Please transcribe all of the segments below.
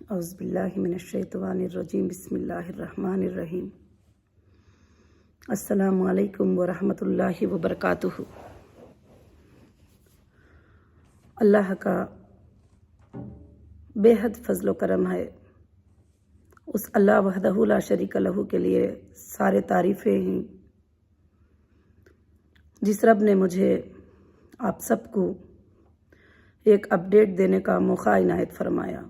اعوذ باللہ من الشیطان الرجیم بسم اللہ الرحمن الرحیم السلام علیکم ورحمۃ اللہ وبرکاتہ۔ اللہ کا بے حد فضل و کرم ہے، اس اللہ وحدہ لا شریک لہ کے لیے سارے تعریفیں ہیں، جس رب نے مجھے آپ سب کو ایک اپڈیٹ دینے کا موقع عنایت فرمایا۔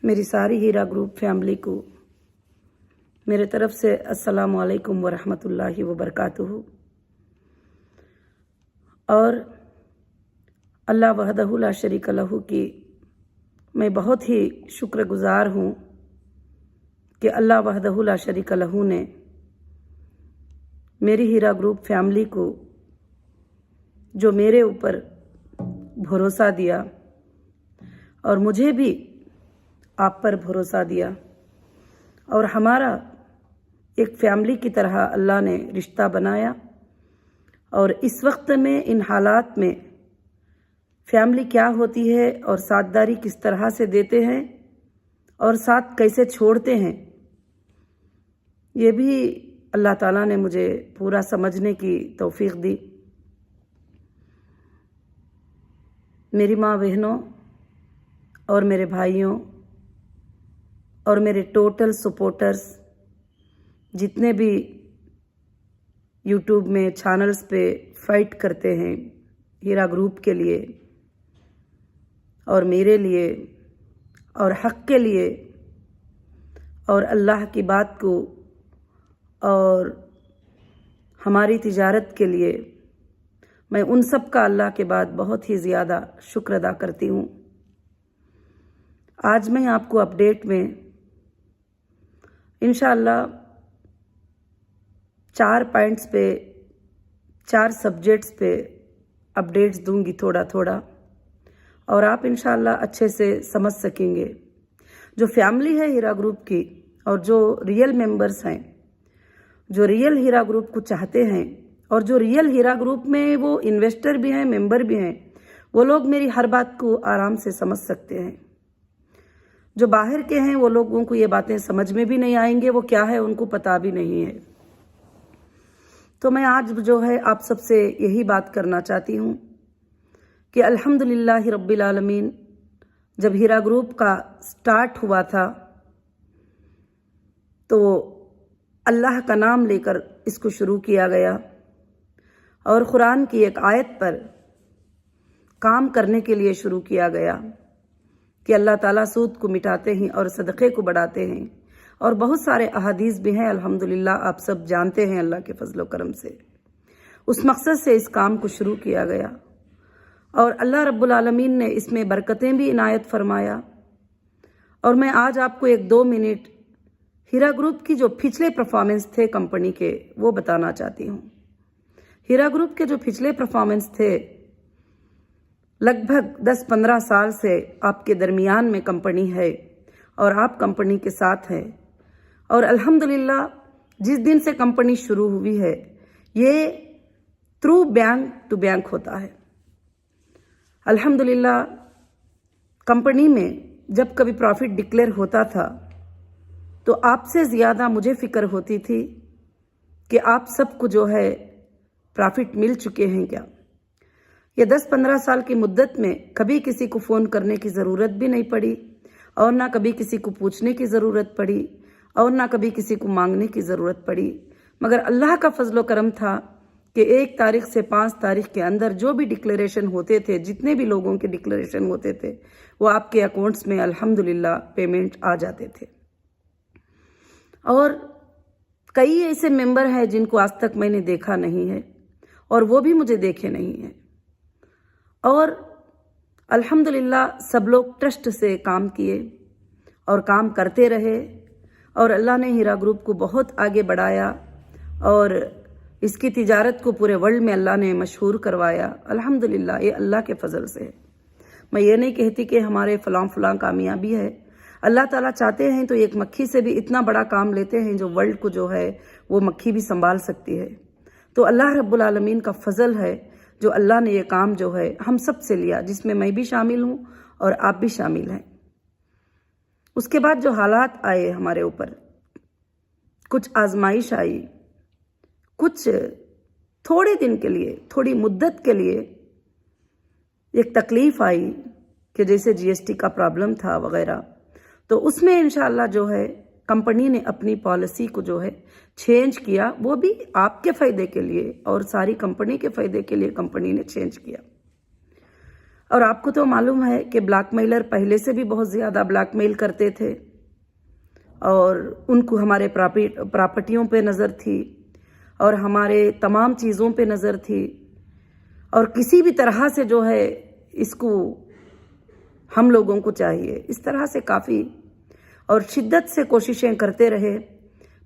میری ساری ہیرا گروپ فیملی کو میرے طرف سے السلام علیکم ورحمۃ اللہ وبرکاتہ، اور اللہ وحدہ لا شریک لہ کی میں بہت ہی شکر گزار ہوں کہ اللہ وحدہ لا شریک لہ نے میری ہیرا گروپ فیملی کو جو میرے اوپر بھروسہ دیا اور مجھے بھی آپ پر بھروسہ دیا، اور ہمارا ایک فیملی کی طرح اللہ نے رشتہ بنایا، اور اس وقت میں ان حالات میں فیملی کیا ہوتی ہے اور ساتھ داری کس طرح سے دیتے ہیں اور ساتھ کیسے چھوڑتے ہیں، یہ بھی اللہ تعالیٰ نے مجھے پورا سمجھنے کی توفیق دی۔ میری ماں بہنوں اور میرے بھائیوں اور میرے ٹوٹل سپورٹرز جتنے بھی یوٹیوب میں چینلز پہ فائٹ کرتے ہیں ہیرا گروپ کے لیے اور میرے لیے اور حق کے لیے اور اللہ کی بات کو اور ہماری تجارت کے لیے، میں ان سب کا اللہ کے بعد بہت ہی زیادہ شکر ادا کرتی ہوں۔ آج میں آپ کو اپڈیٹ میں انشاءاللہ 4 پوائنٹس پہ 4 سبجیکٹس پہ اپڈیٹس دوں گی تھوڑا تھوڑا، اور آپ انشاءاللہ اچھے سے سمجھ سکیں گے۔ جو فیملی ہے ہیرا گروپ کی اور جو ریئل ممبرز ہیں، جو ریئل ہیرا گروپ کو چاہتے ہیں اور جو ریئل ہیرا گروپ میں وہ انویسٹر بھی ہیں، ممبر بھی ہیں، وہ لوگ میری ہر بات کو آرام سے سمجھ سکتے ہیں۔ جو باہر کے ہیں وہ لوگوں کو یہ باتیں سمجھ میں بھی نہیں آئیں گے، وہ کیا ہے ان کو پتہ بھی نہیں ہے۔ تو میں آج جو ہے آپ سب سے یہی بات کرنا چاہتی ہوں کہ الحمدللہ رب العالمین، جب ہیرا گروپ کا سٹارٹ ہوا تھا تو اللہ کا نام لے کر اس کو شروع کیا گیا، اور قرآن کی ایک آیت پر کام کرنے کے لیے شروع کیا گیا کہ اللہ تعالیٰ سود کو مٹاتے ہیں اور صدقے کو بڑھاتے ہیں، اور بہت سارے احادیث بھی ہیں الحمدللہ، آپ سب جانتے ہیں اللہ کے فضل و کرم سے۔ اس مقصد سے اس کام کو شروع کیا گیا، اور اللہ رب العالمین نے اس میں برکتیں بھی عنایت فرمایا۔ اور میں آج آپ کو 1-2 منٹ ہیرا گروپ کی جو پچھلے پرفارمنس تھے کمپنی کے وہ بتانا چاہتی ہوں۔ ہیرا گروپ کے جو پچھلے پرفارمنس تھے، لگ بھگ 10-15 سال سے آپ کے درمیان میں کمپنی ہے اور آپ کمپنی کے ساتھ ہیں، اور الحمدللہ جس دن سے کمپنی شروع ہوئی ہے یہ تھرو بینک ٹو بینک ہوتا ہے۔ الحمدللہ کمپنی میں جب کبھی پروفٹ ڈکلیئر ہوتا تھا تو آپ سے زیادہ مجھے فکر ہوتی تھی کہ آپ سب کو جو ہے پروفٹ مل چکے ہیں کیا۔ یہ 10-15 سال کی مدت میں کبھی کسی کو فون کرنے کی ضرورت بھی نہیں پڑی، اور نہ کبھی کسی کو پوچھنے کی ضرورت پڑی، اور نہ کبھی کسی کو مانگنے کی ضرورت پڑی، مگر اللہ کا فضل و کرم تھا کہ 1 تاریخ سے 5 تاریخ کے اندر جو بھی ڈکلیریشن ہوتے تھے، جتنے بھی لوگوں کے ڈکلیریشن ہوتے تھے، وہ آپ کے اکاؤنٹس میں الحمدللہ پیمنٹ آ جاتے تھے۔ اور کئی ایسے ممبر ہیں جن کو آج تک میں نے دیکھا نہیں ہے، اور وہ بھی مجھے دیکھے نہیں ہیں، اور الحمدللہ سب لوگ ٹرسٹ سے کام کیے اور کام کرتے رہے، اور اللہ نے ہیرا گروپ کو بہت آگے بڑھایا، اور اس کی تجارت کو پورے ورلڈ میں اللہ نے مشہور کروایا۔ الحمدللہ یہ اللہ کے فضل سے ہے۔ میں یہ نہیں کہتی کہ ہمارے فلاں کامیابی ہے، اللہ تعالیٰ چاہتے ہیں تو ایک مکھی سے بھی اتنا بڑا کام لیتے ہیں جو ورلڈ کو جو ہے وہ مکھی بھی سنبھال سکتی ہے۔ تو اللہ رب العالمین کا فضل ہے جو اللہ نے یہ کام جو ہے ہم سب سے لیا، جس میں میں بھی شامل ہوں اور آپ بھی شامل ہیں۔ اس کے بعد جو حالات آئے ہمارے اوپر، کچھ آزمائش آئی، کچھ تھوڑے دن کے لیے، تھوڑی مدت کے لیے ایک تکلیف آئی کہ جیسے جی ایس ٹی کا پرابلم تھا وغیرہ، تو اس میں انشاءاللہ جو ہے کمپنی نے اپنی پالیسی کو جو ہے چینج کیا، وہ بھی آپ کے فائدے کے لیے اور ساری کمپنی کے فائدے کے لیے کمپنی نے چینج کیا۔ اور آپ کو تو معلوم ہے کہ بلیک میلر پہلے سے بھی بہت زیادہ بلیک میل کرتے تھے، اور ان کو ہمارے پراپرٹیوں پہ نظر تھی اور ہمارے تمام چیزوں پہ نظر تھی، اور کسی بھی طرح سے جو ہے اس کو ہم لوگوں کو چاہیے، اس طرح سے کافی اور شدت سے کوششیں کرتے رہے،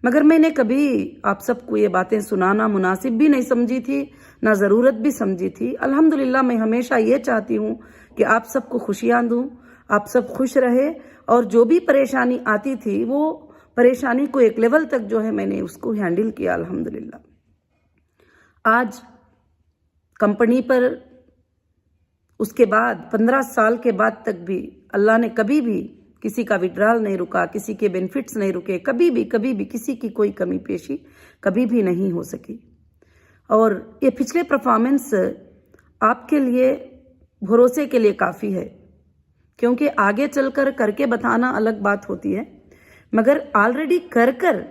مگر میں نے کبھی آپ سب کو یہ باتیں سنانا مناسب بھی نہیں سمجھی تھی، نہ ضرورت بھی سمجھی تھی۔ الحمدللہ میں ہمیشہ یہ چاہتی ہوں کہ آپ سب کو خوشیاں دوں، آپ سب خوش رہے، اور جو بھی پریشانی آتی تھی وہ پریشانی کو ایک لیول تک جو ہے میں نے اس کو ہینڈل کیا الحمدللہ۔ آج کمپنی پر اس کے بعد 15 سال کے بعد تک بھی اللہ نے کبھی بھی کسی کا وڈرال نہیں رکا، کسی کے بینیفٹس نہیں رکے، کبھی بھی کسی کی کوئی کمی پیشی کبھی بھی نہیں ہو سکی۔ اور یہ پچھلے پرفارمنس آپ کے لیے بھروسے کے لیے کافی ہے، کیونکہ آگے چل کر کے بتانا الگ بات ہوتی ہے، مگر آلریڈی کر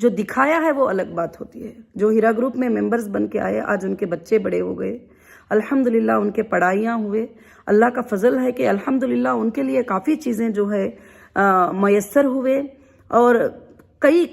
جو دکھایا ہے وہ الگ بات ہوتی ہے۔ جو ہیرا گروپ میں ممبرز بن کے آئے، آج ان کے بچے بڑے ہو گئے، الحمدللہ ان کے پڑھائیاں ہوئے، اللہ کا فضل ہے کہ الحمدللہ ان کے لیے کافی چیزیں جو ہے میسر ہوئے، اور کئی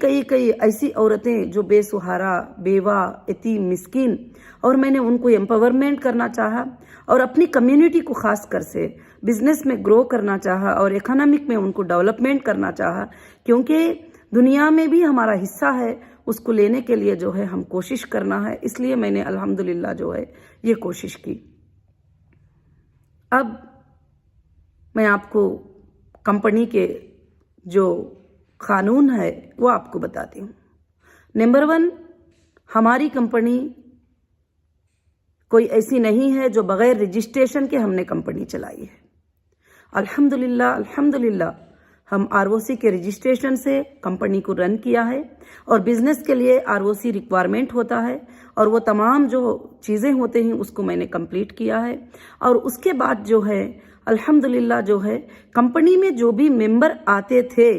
ایسی عورتیں جو بے سہارا، بیوہ، یتیم، مسکین، اور میں نے ان کو امپاورمنٹ کرنا چاہا، اور اپنی کمیونٹی کو خاص کر سے بزنس میں گرو کرنا چاہا، اور اکنامک میں ان کو ڈیولپمنٹ کرنا چاہا، کیونکہ دنیا میں بھی ہمارا حصہ ہے، اس کو لینے کے لیے جو ہے ہم کوشش کرنا ہے، اس لیے میں نے الحمدللہ جو ہے یہ کوشش کی۔ اب میں آپ کو کمپنی کے جو قانون ہے وہ آپ کو بتاتی ہوں۔ نمبر 1، ہماری کمپنی کوئی ایسی نہیں ہے جو بغیر رجسٹریشن کے ہم نے کمپنی چلائی ہے۔ الحمدللہ ہم ROC کے رجسٹریشن سے کمپنی کو رن کیا ہے، اور بزنس کے لیے ROC ریکوائرمنٹ ہوتا ہے، اور وہ تمام جو چیزیں ہوتے ہیں اس کو میں نے کمپلیٹ کیا ہے۔ اور اس کے بعد جو ہے الحمدللہ جو ہے کمپنی میں جو بھی ممبر آتے تھے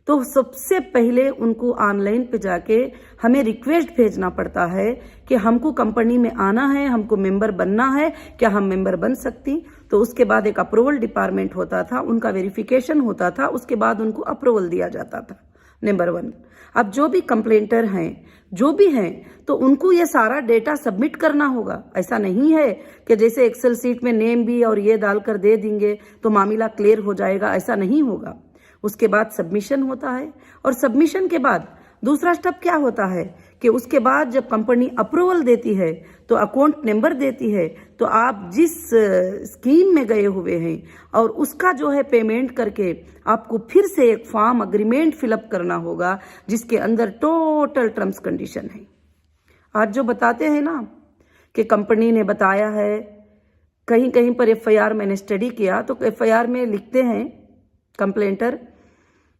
تو سب سے پہلے ان کو آن لائن پہ جا کے ہمیں ریکویسٹ بھیجنا پڑتا ہے کہ ہم کو کمپنی میں آنا ہے، ہم کو ممبر بننا ہے، کیا ہم ممبر بن سکتی؟ تو اس کے بعد ایک اپروول ڈپارٹمنٹ ہوتا تھا، ان کا ویریفیکیشن ہوتا تھا، اس کے بعد ان کو اپروول دیا جاتا تھا۔ نمبر 1، اب جو بھی کمپلینٹر ہیں، جو بھی ہیں، تو ان کو یہ سارا ڈیٹا سبمٹ کرنا ہوگا۔ ایسا نہیں ہے کہ جیسے ایکسل سیٹ میں نیم بھی اور یہ ڈال کر دے دیں گے تو معاملہ کلیئر ہو جائے گا، ایسا نہیں ہوگا۔ اس کے بعد سبمیشن ہوتا ہے، اور سبمیشن کے بعد دوسرا سٹیپ کیا ہوتا ہے کہ اس کے بعد جب کمپنی اپروول دیتی ہے تو اکاؤنٹ نمبر دیتی ہے، تو آپ جس اسکیم میں گئے ہوئے ہیں اور اس کا جو ہے پیمنٹ کر کے آپ کو پھر سے ایک فارم اگریمنٹ فل اپ کرنا ہوگا، جس کے اندر ٹوٹل ٹرمز کنڈیشن ہے۔ آج جو بتاتے ہیں نا کہ کمپنی نے بتایا ہے، کہیں پر FIR میں نے اسٹڈی کیا تو FIR میں لکھتے ہیں کمپلینٹر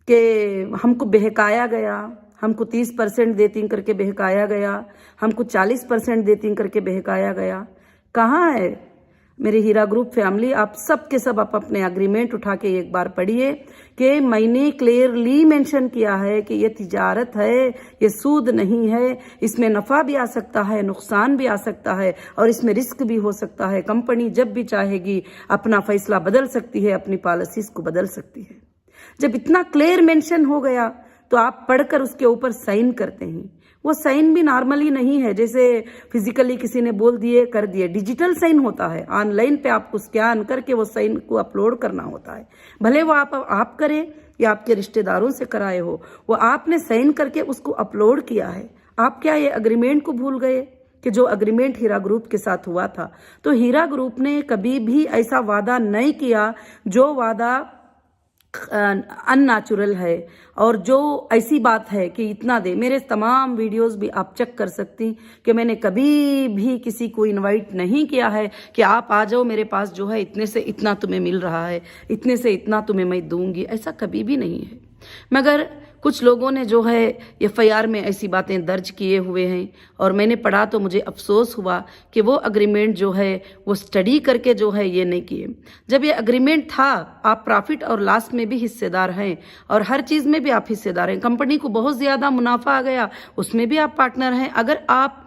کہ ہم کو بہکایا گیا، ہم کو 30% دیتی کر کے بہکایا گیا، ہم کو 40% دیتی کر کے بہکایا گیا۔ کہاں ہے میرے ہیرا گروپ فیملی؟ آپ سب کے سب آپ اپنے اگریمنٹ اٹھا کے ایک بار پڑھیے کہ میں نے کلیئرلی مینشن کیا ہے کہ یہ تجارت ہے، یہ سود نہیں ہے، اس میں نفع بھی آ سکتا ہے، نقصان بھی آ سکتا ہے، اور اس میں رسک بھی ہو سکتا ہے۔ کمپنی جب بھی چاہے گی اپنا فیصلہ بدل سکتی ہے، اپنی پالیسیز کو بدل سکتی ہے۔ جب اتنا کلیئر مینشن ہو گیا تو آپ پڑھ کر اس کے اوپر سائن کرتے ہیں۔ وہ سائن بھی نارملی نہیں ہے جیسے فزیکلی کسی نے بول دیے کر دیے، ڈیجیٹل سائن ہوتا ہے۔ آن لائن پہ آپ کو اسکین کر کے وہ سائن کو اپلوڈ کرنا ہوتا ہے، بھلے وہ آپ کریں یا آپ کے رشتہ داروں سے کرائے ہو، وہ آپ نے سائن کر کے اس کو اپلوڈ کیا ہے۔ آپ کیا یہ اگریمنٹ کو بھول گئے کہ جو اگریمنٹ ہیرا گروپ کے ساتھ ہوا تھا؟ تو ہیرا گروپ نے کبھی بھی ایسا وعدہ نہیں کیا جو وعدہ ان نیچرل ہے، اور جو ایسی بات ہے کہ اتنا دے. میرے تمام ویڈیوز بھی آپ چیک کر سکتی کہ میں نے کبھی بھی کسی کو انوائٹ نہیں کیا ہے کہ آپ آ جاؤ میرے پاس، جو ہے اتنے سے اتنا تمہیں مل رہا ہے، اتنے سے اتنا تمہیں میں دوں گی، ایسا کبھی بھی نہیں ہے. مگر کچھ لوگوں نے جو ہے FIR میں ایسی باتیں درج کیے ہوئے ہیں، اور میں نے پڑھا تو مجھے افسوس ہوا کہ وہ اگریمنٹ جو ہے وہ سٹڈی کر کے جو ہے یہ نہیں کیے. جب یہ اگریمنٹ تھا، آپ پرافٹ اور لاس میں بھی حصے دار ہیں، اور ہر چیز میں بھی آپ حصے دار ہیں. کمپنی کو بہت زیادہ منافع آ گیا، اس میں بھی آپ پارٹنر ہیں. اگر آپ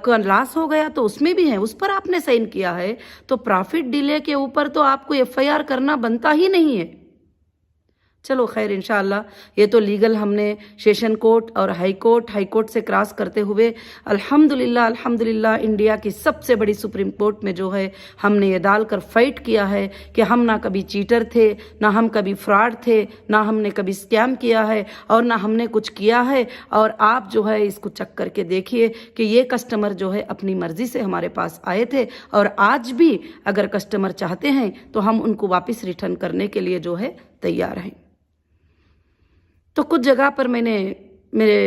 کا لاس ہو گیا تو اس میں بھی ہیں، اس پر آپ نے سائن کیا ہے. تو پرافٹ ڈیلے کے اوپر تو آپ کو FIR کرنا بنتا ہی نہیں ہے. چلو خیر، انشاءاللہ یہ تو لیگل ہم نے سیشن کورٹ اور ہائی کورٹ سے کراس کرتے ہوئے الحمدللہ انڈیا کی سب سے بڑی سپریم کورٹ میں جو ہے ہم نے یہ ڈال کر فائٹ کیا ہے کہ ہم نہ کبھی چیٹر تھے، نہ ہم کبھی فراڈ تھے، نہ ہم نے کبھی اسکیم کیا ہے، اور نہ ہم نے کچھ کیا ہے. اور آپ جو ہے اس کو چیک کر کے دیکھیے کہ یہ کسٹمر جو ہے اپنی مرضی سے ہمارے پاس آئے تھے، اور آج بھی اگر کسٹمر چاہتے ہیں تو ہم ان کو واپس ریٹرن کرنے کے لیے جو ہے تیار ہیں. تو کچھ جگہ پر میں نے میرے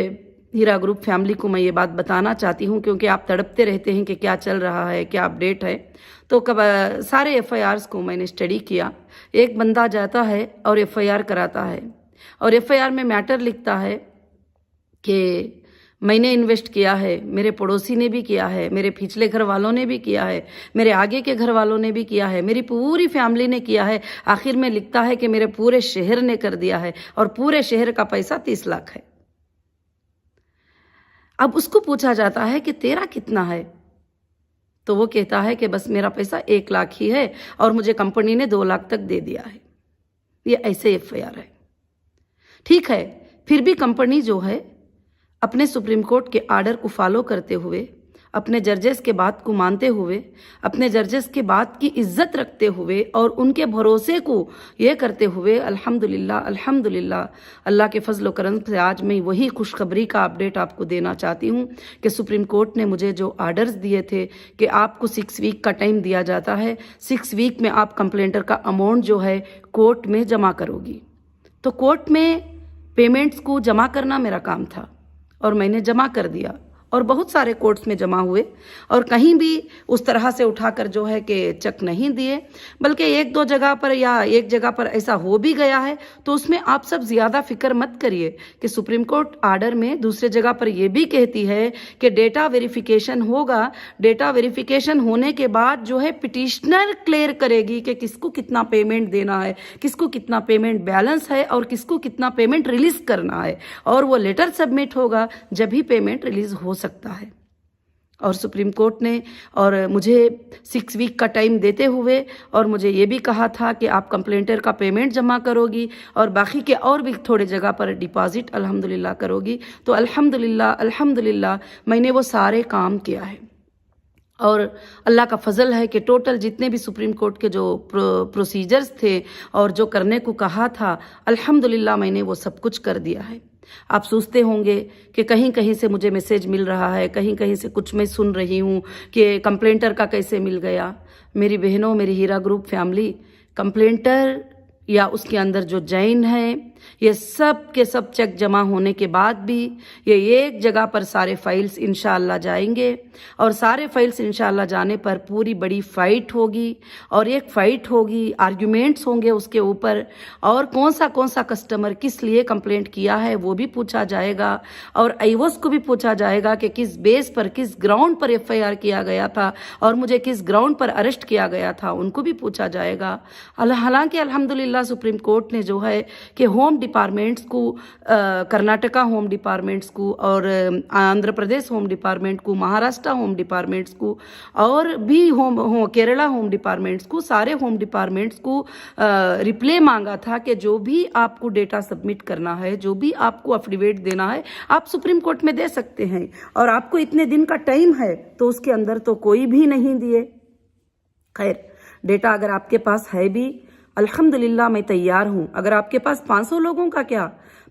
ہیرا گروپ فیملی کو میں یہ بات بتانا چاہتی ہوں، کیونکہ آپ تڑپتے رہتے ہیں کہ کیا چل رہا ہے، کیا اپڈیٹ ہے. تو سارے FIRs کو میں نے اسٹڈی کیا. ایک بندہ جاتا ہے اور FIR کراتا ہے، اور FIR میں میٹر لکھتا ہے کہ میں نے انویسٹ کیا ہے، میرے پڑوسی نے بھی کیا ہے، میرے پچھلے گھر والوں نے بھی کیا ہے، میرے آگے کے گھر والوں نے بھی کیا ہے، میری پوری فیملی نے کیا ہے. آخر میں لکھتا ہے کہ میرے پورے شہر نے کر دیا ہے، اور پورے شہر کا پیسہ 30 لاکھ ہے. اب اس کو پوچھا جاتا ہے کہ تیرا کتنا ہے؟ تو وہ کہتا ہے کہ بس میرا پیسہ 1 لاکھ ہی ہے، اور مجھے کمپنی نے 2 لاکھ تک دے دیا ہے. یہ ایسے FIR ہے. ٹھیک ہے، پھر بھی کمپنی جو ہے اپنے سپریم کورٹ کے آرڈر کو فالو کرتے ہوئے، اپنے ججز کے بات کو مانتے ہوئے، اپنے ججز کے بات کی عزت رکھتے ہوئے، اور ان کے بھروسے کو یہ کرتے ہوئے الحمدللہ اللہ کے فضل و کرم سے آج میں وہی خوشخبری کا اپڈیٹ آپ کو دینا چاہتی ہوں کہ سپریم کورٹ نے مجھے جو آرڈرز دیے تھے کہ آپ کو 6 ویک کا ٹائم دیا جاتا ہے، 6 ویک میں آپ کمپلینٹر کا اماؤنٹ جو ہے کورٹ میں جمع کرو گی. تو کورٹ میں پیمنٹس کو جمع کرنا میرا کام تھا، اور میں نے جمع کر دیا، اور بہت سارے کورٹس میں جمع ہوئے، اور کہیں بھی اس طرح سے اٹھا کر جو ہے کہ چیک نہیں دیے، بلکہ 1-2 جگہ پر یا ایک جگہ پر ایسا ہو بھی گیا ہے. تو اس میں آپ سب زیادہ فکر مت کریے کہ سپریم کورٹ آرڈر میں دوسرے جگہ پر یہ بھی کہتی ہے کہ ڈیٹا ویریفیکیشن ہوگا. ڈیٹا ویریفیکیشن ہونے کے بعد جو ہے پٹیشنر کلیئر کرے گی کہ کس کو کتنا پیمنٹ دینا ہے، کس کو کتنا پیمنٹ بیلنس ہے، اور کس کو کتنا پیمنٹ ریلیز کرنا ہے. اور وہ لیٹر سبمٹ ہوگا جب ہی پیمنٹ ریلیز ہو سکتا ہے. اور سپریم کورٹ نے اور مجھے 6 ویک کا ٹائم دیتے ہوئے، اور مجھے یہ بھی کہا تھا کہ آپ کمپلینٹر کا پیمنٹ جمع کرو گی، اور باقی کے اور بھی تھوڑے جگہ پر ڈپازٹ الحمدللہ کرو گی. تو الحمدللہ میں نے وہ سارے کام کیا ہے. اور اللہ کا فضل ہے کہ ٹوٹل جتنے بھی سپریم کورٹ کے جو پروسیجرز تھے اور جو کرنے کو کہا تھا، الحمدللہ میں نے وہ سب کچھ کر دیا ہے. آپ سوچتے ہوں گے کہ کہیں سے مجھے میسیج مل رہا ہے، کہیں سے کچھ میں سن رہی ہوں کہ کمپلینٹر کا کیسے مل گیا. میری بہنوں، میری ہیرا گروپ فیملی، کمپلینٹر یا اس کے اندر جو جین ہے، یہ سب کے سب چیک جمع ہونے کے بعد بھی یہ ایک جگہ پر سارے فائلز انشاءاللہ جائیں گے، اور سارے فائلز انشاءاللہ جانے پر پوری بڑی فائٹ ہوگی، اور ایک فائٹ ہوگی، آرگیومنٹس ہوں گے اس کے اوپر، اور کون سا کسٹمر کس لیے کمپلینٹ کیا ہے وہ بھی پوچھا جائے گا، اور ایوس کو بھی پوچھا جائے گا کہ کس بیس پر، کس گراؤنڈ پر FIR کیا گیا تھا، اور مجھے کس گراؤنڈ پر اریسٹ کیا گیا تھا، ان کو بھی پوچھا جائے گا. حالانکہ الحمدللہ سپریم کورٹ نے جو ہے کہ ہوم ڈپارٹمنٹس کو، کرناٹکا ہوم ڈپارٹمنٹس کو، اور آندھرا پردیش ہوم ڈپارٹمنٹ کو، مہاراشٹر ہوم ڈپارٹمنٹس کو، اور بھی کیرلا ہوم ڈپارٹمنٹس کو، سارے ہوم ڈپارٹمنٹس کو ریپلے مانگا تھا کہ جو بھی آپ کو ڈیٹا سبمٹ کرنا ہے، جو بھی آپ کو افیڈیوٹ دینا ہے، آپ سپریم کورٹ میں دے سکتے ہیں، اور آپ کو اتنے دن کا ٹائم ہے. تو اس کے اندر تو کوئی بھی نہیں دیے. خیر، ڈیٹا اگر آپ کے پاس ہے بھی الحمدللہ میں تیار ہوں. اگر آپ کے پاس 500 لوگوں کا، کیا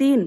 3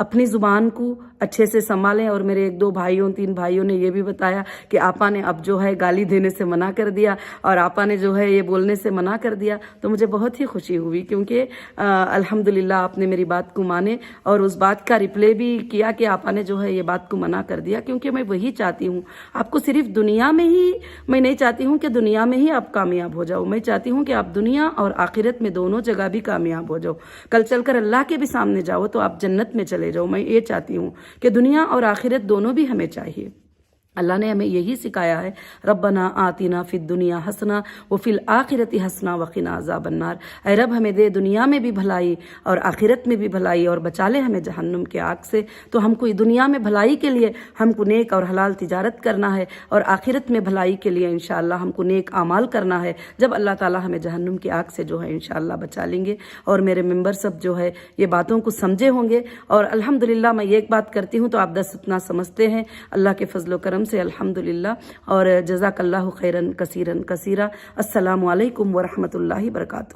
اپنی زبان کو اچھے سے سنبھالیں. اور میرے 1-2 بھائیوں 3 بھائیوں نے یہ بھی بتایا کہ آپا نے اب جو ہے گالی دینے سے منع کر دیا اور آپا نے جو ہے یہ بولنے سے منع کر دیا. تو مجھے بہت ہی خوشی ہوئی کیونکہ الحمدللہ آپ نے میری بات کو مانے اور اس بات کا ریپلے بھی کیا کہ آپا نے جو ہے یہ بات کو منع کر دیا. کیونکہ میں وہی چاہتی ہوں, آپ کو صرف دنیا میں ہی میں نہیں چاہتی ہوں کہ دنیا میں ہی آپ کامیاب ہو جاؤ, میں چاہتی ہوں کہ آپ دنیا اور آخرت میں دونوں جگہ بھی کامیاب ہو جاؤ. کل چل کر اللہ کے بھی سامنے جاؤ تو آپ جنت میں چلے جاؤ. میں یہ چاہتی ہوں کہ دنیا اور آخرت دونوں بھی ہمیں چاہیے. اللہ نے ہمیں یہی سکھایا ہے, ربنا آتنا فی الدنیا حسنہ وفی الآخرۃ حسنہ وقنا عذاب النار. اے رب ہمیں دے دنیا میں بھی بھلائی اور آخرت میں بھی بھلائی اور بچا لے ہمیں جہنم کے آگ سے. تو ہم کو دنیا میں بھلائی کے لیے ہم کو نیک اور حلال تجارت کرنا ہے اور آخرت میں بھلائی کے لیے انشاءاللہ ہم کو نیک اعمال کرنا ہے, جب اللہ تعالیٰ ہمیں جہنم کی آگ سے جو ہے انشاءاللہ بچا لیں گے. اور میرے ممبر سب جو ہے یہ باتوں کو سمجھے ہوں گے. اور الحمدللہ میں ایک بات کرتی ہوں تو آپ 10 اتنا سمجھتے ہیں اللہ کے فضل و کرم سے الحمدللہ. اور جزاک اللہ خیرن کثیرن کثیرہ. السلام علیکم ورحمۃ اللہ وبرکاتہ.